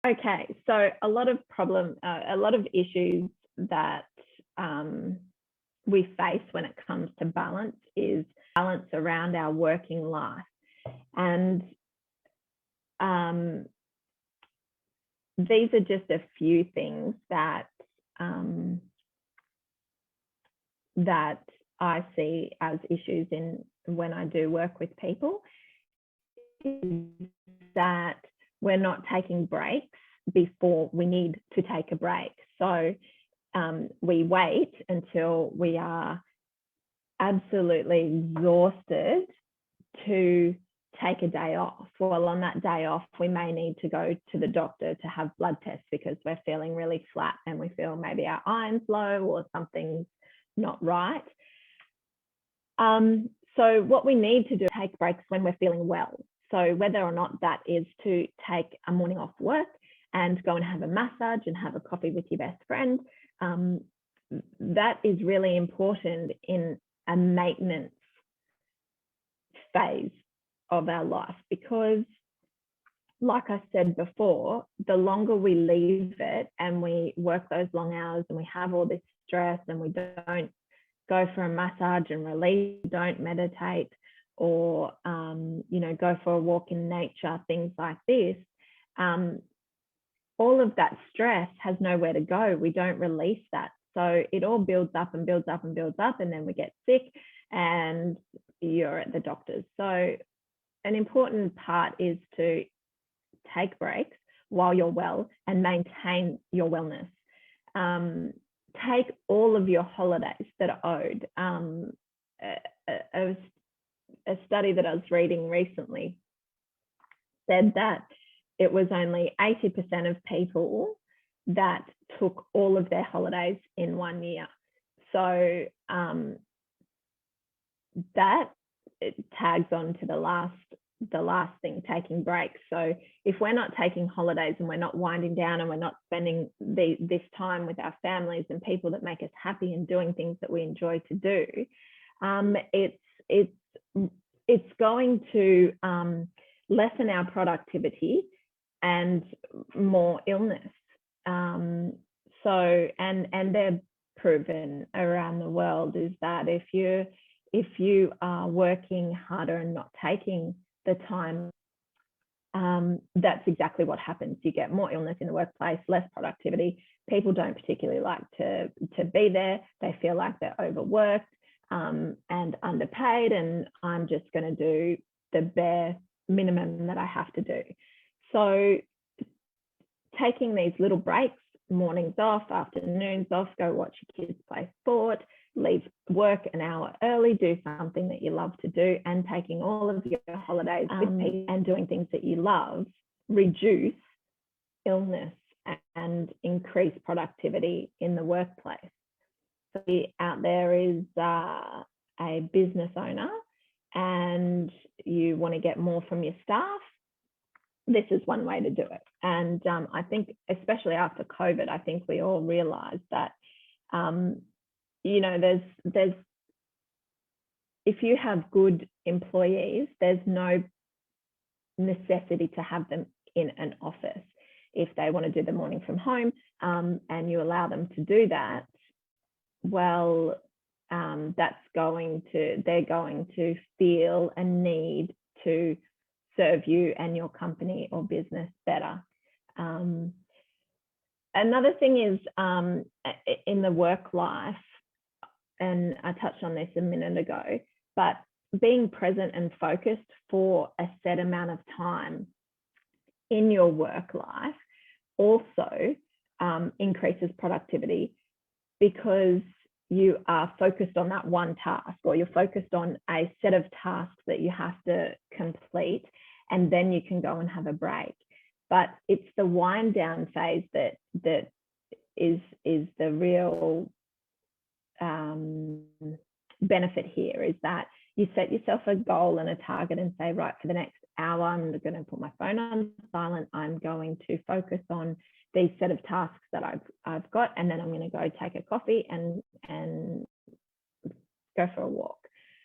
Okay, so a lot of issues that we face when it comes to balance is balance around our working life. And these are just a few things that that I see as issues when I do work with people, is that we're not taking breaks before we need to take a break. So we wait until we are absolutely exhausted to take a day off. Well, on that day off, we may need to go to the doctor to have blood tests because we're feeling really flat and we feel maybe our iron's low or something's not right. So what we need to do is take breaks when we're feeling well. So whether or not that is to take a morning off work and go and have a massage and have a coffee with your best friend, that is really important in a maintenance phase of our life, because like I said before, the longer we leave it and we work those long hours and we have all this stress and we don't go for a massage and release, don't meditate, or go for a walk in nature, things like this, all of that stress has nowhere to go. We don't release that. So it all builds up and builds up and builds up, and then we get sick and you're at the doctor's. So an important part is to take breaks while you're well and maintain your wellness. Take all of your holidays that are owed. A study that I was reading recently said that it was only 80% of people that took all of their holidays in 1 year. So that tags on to the last thing, taking breaks. So if we're not taking holidays and we're not winding down and we're not spending this time with our families and people that make us happy and doing things that we enjoy to do, it's going to lessen our productivity and more illness. So they're proven around the world is that if you are working harder and not taking the time, that's exactly what happens. You get more illness in the workplace, less productivity. People don't particularly like to be there. They feel like they're overworked and underpaid, and I'm just going to do the bare minimum that I have to do. So taking these little breaks, mornings off, afternoons off, go watch your kids play sport, leave work an hour early, do something that you love to do, and taking all of your holidays with people and doing things that you love reduce illness and increase productivity in the workplace. So out there is a business owner and you want to get more from your staff, this is one way to do it. And I think, especially after COVID, I think we all realized that, there's if you have good employees, there's no necessity to have them in an office. If they want to do the morning from home and you allow them to do that, well, they're going to feel a need to serve you and your company or business better. Another thing is in the work life, and I touched on this a minute ago, but being present and focused for a set amount of time in your work life also increases productivity, because you are focused on that one task, or you're focused on a set of tasks that you have to complete, and then you can go and have a break. But it's the wind down phase that is the real benefit here, is that you set yourself a goal and a target and say, right, for the next hour, I'm going to put my phone on silent. I'm going to focus on these set of tasks that I've got, and then I'm going to go take a coffee and go for a walk.